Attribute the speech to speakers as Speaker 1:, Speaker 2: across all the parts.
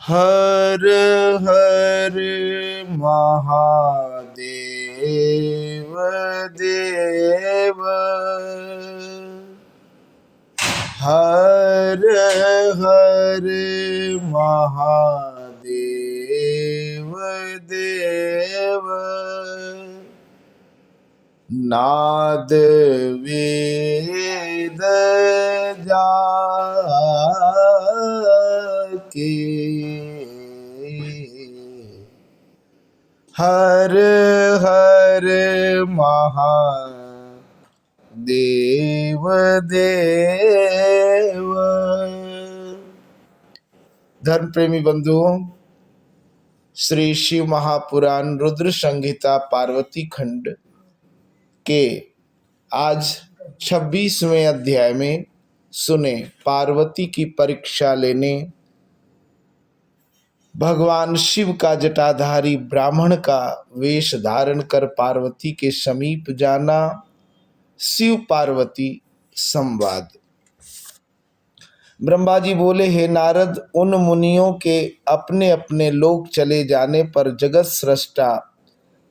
Speaker 1: हर हर महादेव देव। हर हर महादेव देव। नाद वेद जाके हर हर महादेव देव। धर्म प्रेमी बंधुओं, श्री शिव महापुराण रुद्र संहिता पार्वती खंड के आज 26वें अध्याय में सुने पार्वती की परीक्षा लेने भगवान शिव का जटाधारी ब्राह्मण का वेश धारण कर पार्वती के समीप जाना। शिव पार्वती संवाद। ब्रह्मा जी बोले, हे नारद, उन मुनियों के अपने अपने लोक चले जाने पर जगत सृष्टा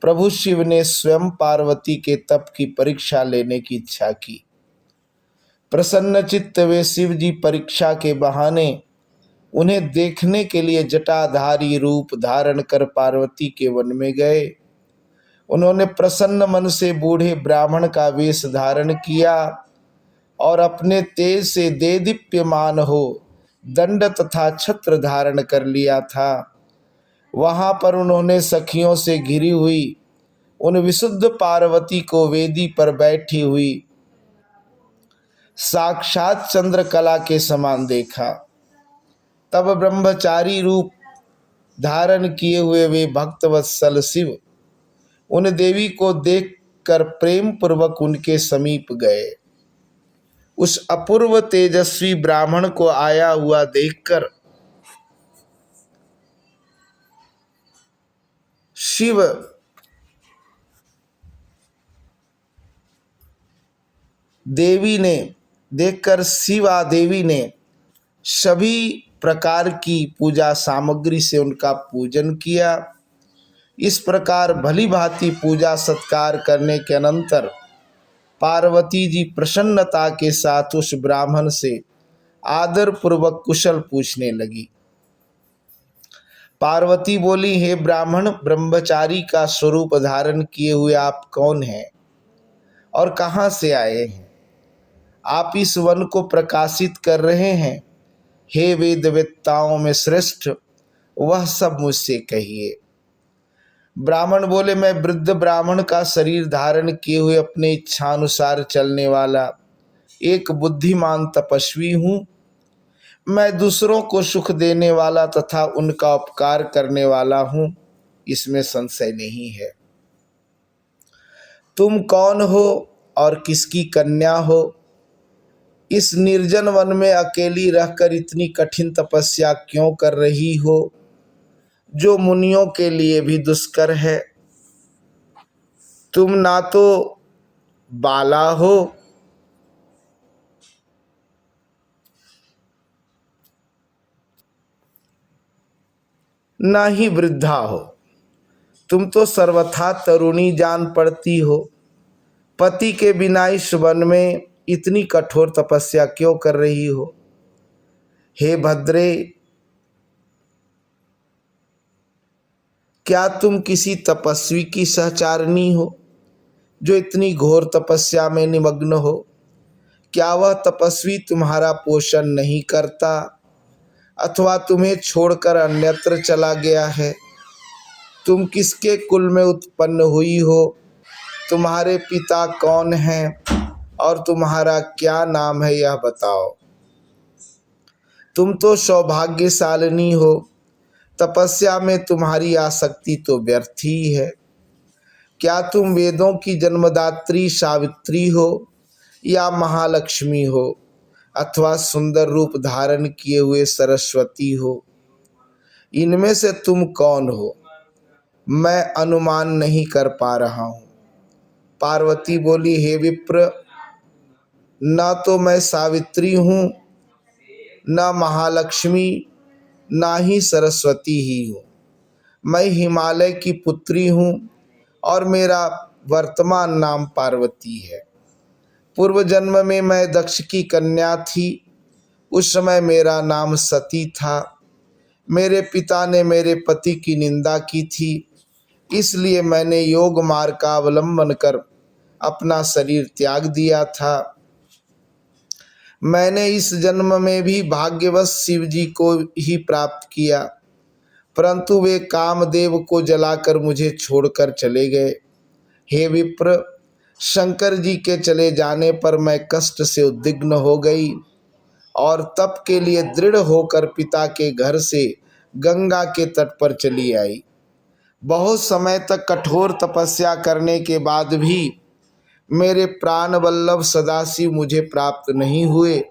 Speaker 1: प्रभु शिव ने स्वयं पार्वती के तप की परीक्षा लेने की इच्छा की। प्रसन्न चित्त वे शिव जी परीक्षा के बहाने उन्हें देखने के लिए जटाधारी रूप धारण कर पार्वती के वन में गए। उन्होंने प्रसन्न मन से बूढ़े ब्राह्मण का वेश धारण किया और अपने तेज से देदीप्यमान हो दंड तथा छत्र धारण कर लिया था। वहां पर उन्होंने सखियों से घिरी हुई उन विशुद्ध पार्वती को वेदी पर बैठी हुई साक्षात चंद्रकला के समान देखा। तब ब्रह्मचारी रूप धारण किए हुए वे भक्तवत्सल शिव उन देवी को देखकर प्रेम पूर्वक उनके समीप गए। उस अपूर्व तेजस्वी ब्राह्मण को आया हुआ देखकर शिव देवी ने सभी प्रकार की पूजा सामग्री से उनका पूजन किया। इस प्रकार भली भांति पूजा सत्कार करने के अनंतर पार्वती जी प्रसन्नता के साथ उस ब्राह्मण से आदर पूर्वक कुशल पूछने लगी। पार्वती बोली, हे ब्राह्मण, ब्रह्मचारी का स्वरूप धारण किए हुए आप कौन हैं और कहाँ से आए हैं? आप इस वन को प्रकाशित कर रहे हैं। हे वेदवेत्ताओं में श्रेष्ठ, वह सब मुझसे कहिए। ब्राह्मण बोले, मैं वृद्ध ब्राह्मण का शरीर धारण किए हुए अपने इच्छानुसार चलने वाला एक बुद्धिमान तपस्वी हूँ। मैं दूसरों को सुख देने वाला तथा उनका उपकार करने वाला हूँ, इसमें संशय नहीं है। तुम कौन हो और किसकी कन्या हो? इस निर्जन वन में अकेली रहकर इतनी कठिन तपस्या क्यों कर रही हो, जो मुनियों के लिए भी दुष्कर है? तुम ना तो बाला हो ना ही वृद्धा हो, तुम तो सर्वथा तरुणी जान पड़ती हो। पति के बिना इस वन में इतनी कठोर तपस्या क्यों कर रही हो? हे भद्रे, क्या तुम किसी तपस्वी की सहचारिणी हो जो इतनी घोर तपस्या में निमग्न हो? क्या वह तपस्वी तुम्हारा पोषण नहीं करता अथवा तुम्हें छोड़कर अन्यत्र चला गया है? तुम किसके कुल में उत्पन्न हुई हो? तुम्हारे पिता कौन हैं और तुम्हारा क्या नाम है, यह बताओ। तुम तो सौभाग्यशालिनी हो, तपस्या में तुम्हारी आसक्ति तो व्यर्थ ही है। क्या तुम वेदों की जन्मदात्री सावित्री हो या महालक्ष्मी हो अथवा सुंदर रूप धारण किए हुए सरस्वती हो? इनमें से तुम कौन हो, मैं अनुमान नहीं कर पा रहा हूँ। पार्वती बोली, हे विप्र, न तो मैं सावित्री हूँ, न महालक्ष्मी, ना ही सरस्वती ही हूँ। मैं हिमालय की पुत्री हूँ और मेरा वर्तमान नाम पार्वती है। पूर्व जन्म में मैं दक्ष की कन्या थी। उस समय मेरा नाम सती था। मेरे पिता ने मेरे पति की निंदा की थी, इसलिए मैंने योग मार्ग का अवलंबन कर अपना शरीर त्याग दिया था। मैंने इस जन्म में भी भाग्यवश शिव जी को ही प्राप्त किया, परंतु वे कामदेव को जलाकर मुझे छोड़कर चले गए। हे विप्र, शंकर जी के चले जाने पर मैं कष्ट से उद्विग्न हो गई और तप के लिए दृढ़ होकर पिता के घर से गंगा के तट पर चली आई। बहुत समय तक कठोर तपस्या करने के बाद भी मेरे प्राण वल्लभ सदाशिव मुझे प्राप्त नहीं हुए।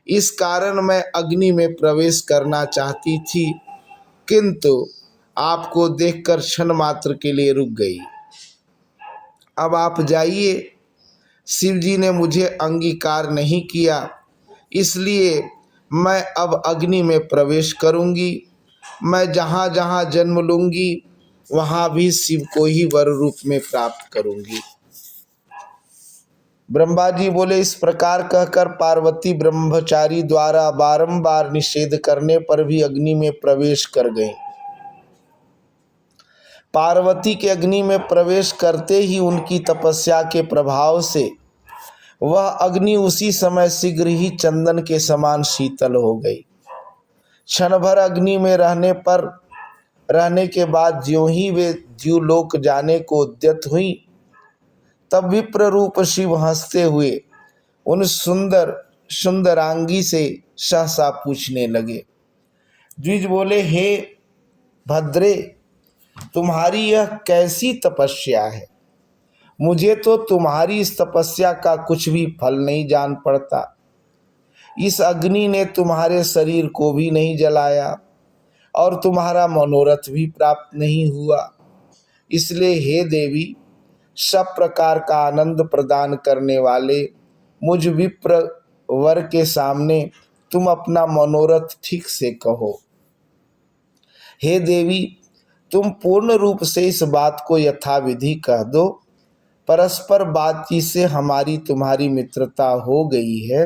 Speaker 1: इस कारण मैं अग्नि में प्रवेश करना चाहती थी, किंतु आपको देखकर क्षण मात्र के लिए रुक गई। अब आप जाइए। शिव जी ने मुझे अंगीकार नहीं किया, इसलिए मैं अब अग्नि में प्रवेश करूंगी। मैं जहाँ जहाँ जन्म लूंगी वहाँ भी शिव को ही वर रूप में प्राप्त करूंगी। ब्रह्मा जी बोले, इस प्रकार कहकर पार्वती ब्रह्मचारी द्वारा बारंबार निषेध करने पर भी अग्नि में प्रवेश कर गई। पार्वती के अग्नि में प्रवेश करते ही उनकी तपस्या के प्रभाव से वह अग्नि उसी समय शीघ्र ही चंदन के समान शीतल हो गई। क्षण भर अग्नि में रहने के बाद ज्यों ही वे द्युलोक जाने को उद्यत हुई, तब विप्र रूप शिव हंसते हुए उन सुंदरांगी से सहसा पूछने लगे। द्विज बोले, हे भद्रे, तुम्हारी यह कैसी तपस्या है? मुझे तो तुम्हारी इस तपस्या का कुछ भी फल नहीं जान पड़ता। इस अग्नि ने तुम्हारे शरीर को भी नहीं जलाया और तुम्हारा मनोरथ भी प्राप्त नहीं हुआ। इसलिए हे देवी, सब प्रकार का आनंद प्रदान करने वाले मुझ विप्र वर के सामने तुम अपना मनोरथ ठीक से कहो। हे देवी, तुम पूर्ण रूप से इस बात को यथाविधि कह दो। परस्पर बातचीत से हमारी तुम्हारी मित्रता हो गई है,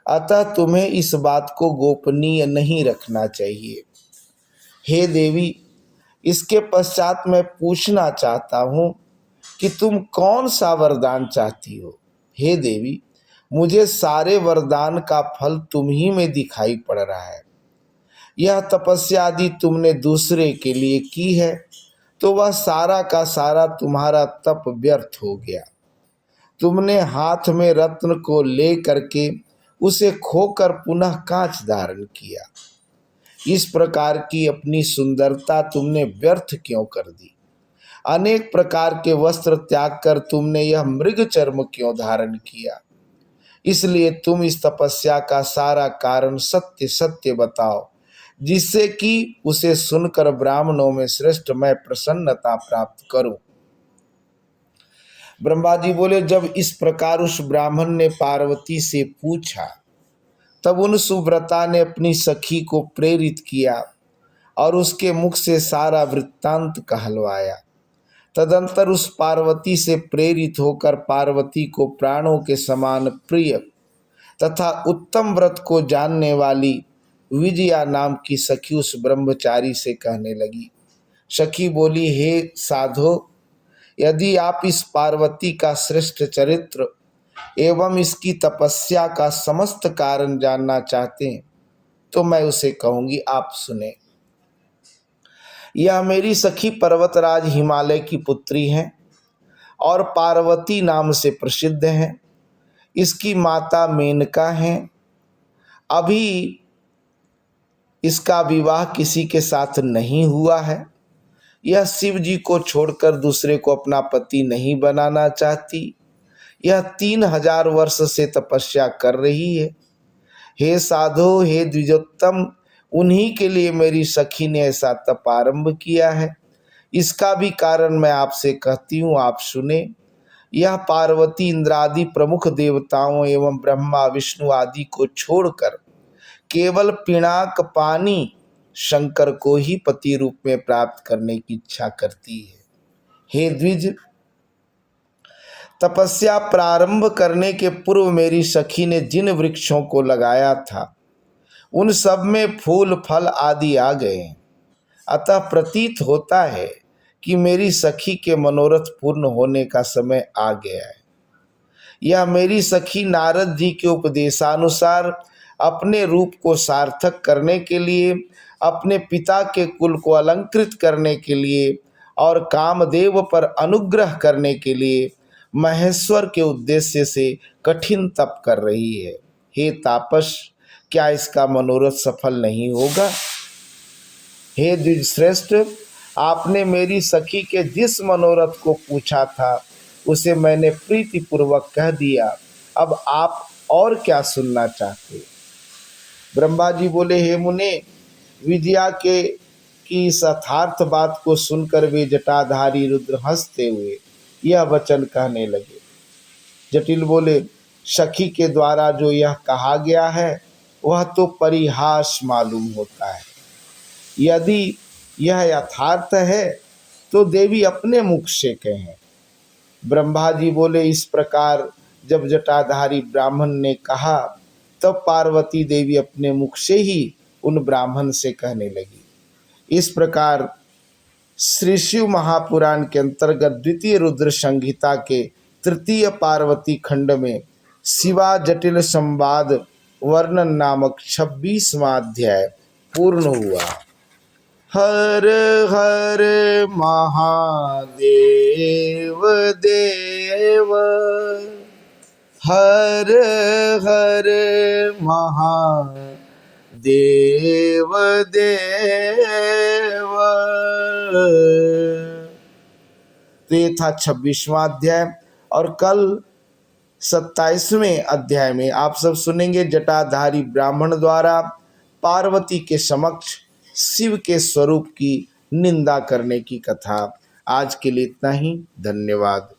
Speaker 1: अतः तुम्हें इस बात को गोपनीय नहीं रखना चाहिए। हे देवी, इसके पश्चात मैं पूछना चाहता हूँ कि तुम कौन सा वरदान चाहती हो? हे देवी, मुझे सारे वरदान का फल तुम ही में दिखाई पड़ रहा है। यह तपस्या आदि तुमने दूसरे के लिए की है, तो वह सारा का सारा तुम्हारा तप व्यर्थ हो गया। तुमने हाथ में रत्न को ले करके उसे खोकर पुनः कांच धारण किया। इस प्रकार की अपनी सुंदरता तुमने व्यर्थ क्यों कर दी? अनेक प्रकार के वस्त्र त्याग कर तुमने यह मृग चर्म क्यों धारण किया? इसलिए तुम इस तपस्या का सारा कारण सत्य सत्य बताओ, जिससे कि उसे सुनकर ब्राह्मणों में श्रेष्ठ मैं प्रसन्नता प्राप्त करूं। ब्रह्मा जी बोले, जब इस प्रकार उस ब्राह्मण ने पार्वती से पूछा, तब उन सुव्रता ने अपनी सखी को प्रेरित किया और उसके मुख से सारा वृत्तांत कहलवाया। तदंतर उस पार्वती से प्रेरित होकर पार्वती को प्राणों के समान प्रिय तथा उत्तम व्रत को जानने वाली विजया नाम की सखी उस ब्रह्मचारी से कहने लगी। सखी बोली, हे साधो, यदि आप इस पार्वती का श्रेष्ठ चरित्र एवं इसकी तपस्या का समस्त कारण जानना चाहते हैं तो मैं उसे कहूंगी, आप सुने। यह मेरी सखी पर्वतराज हिमालय की पुत्री है और पार्वती नाम से प्रसिद्ध है। इसकी माता मेनका है। अभी इसका विवाह किसी के साथ नहीं हुआ है। यह शिव जी को छोड़कर दूसरे को अपना पति नहीं बनाना चाहती। यह 3000 वर्ष से तपस्या कर रही है। हे साधो, हे द्विजोत्तम, उन्हीं के लिए मेरी सखी ने ऐसा तप आरंभ किया है। इसका भी कारण मैं आपसे कहती हूँ, आप सुने। यह पार्वती इंद्रादि प्रमुख देवताओं एवं ब्रह्मा विष्णु आदि को छोड़कर केवल पिनाक पानी शंकर को ही पति रूप में प्राप्त करने की इच्छा करती है। हे द्विज, तपस्या प्रारंभ करने के पूर्व मेरी सखी ने जिन वृक्षों को लगाया था उन सब में फूल फल आदि आ गए। अतः प्रतीत होता है कि मेरी सखी के मनोरथ पूर्ण होने का समय आ गया है। यह मेरी सखी नारद जी के उपदेशानुसार अपने रूप को सार्थक करने के लिए, अपने पिता के कुल को अलंकृत करने के लिए और कामदेव पर अनुग्रह करने के लिए महेश्वर के उद्देश्य से कठिन तप कर रही है। हे तापस, क्या इसका मनोरथ सफल नहीं होगा? हे द्विजश्रेष्ठ, आपने मेरी सखी के जिस मनोरथ को पूछा था उसे मैंने प्रीतिपूर्वक कह दिया। अब आप और क्या सुनना चाहते? ब्रह्मा जी बोले, हे मुने, विजया के की इस अथार्थ बात को सुनकर वे जटाधारी रुद्र हंसते हुए यह वचन कहने लगे। जटिल बोले, सखी के द्वारा जो यह कहा गया है वह तो परिहास मालूम होता है। यदि यह यथार्थ है तो देवी अपने मुख से कहें। ब्रह्मा जी बोले, इस प्रकार जब जटाधारी ब्राह्मण ने कहा तब पार्वती देवी अपने मुख से ही उन ब्राह्मण से कहने लगी। इस प्रकार श्री शिव महापुराण के अंतर्गत द्वितीय रुद्र संहिता के तृतीय पार्वती खंड में शिवा जटिल संवाद वर्णन नामक 26वां अध्याय पूर्ण हुआ। हर हर महादेव देव, हर हर महादेव देव। तो ये था 26वां अध्याय। और कल 27वें अध्याय में आप सब सुनेंगे जटाधारी ब्राह्मण द्वारा पार्वती के समक्ष शिव के स्वरूप की निंदा करने की कथा। आज के लिए इतना ही। धन्यवाद।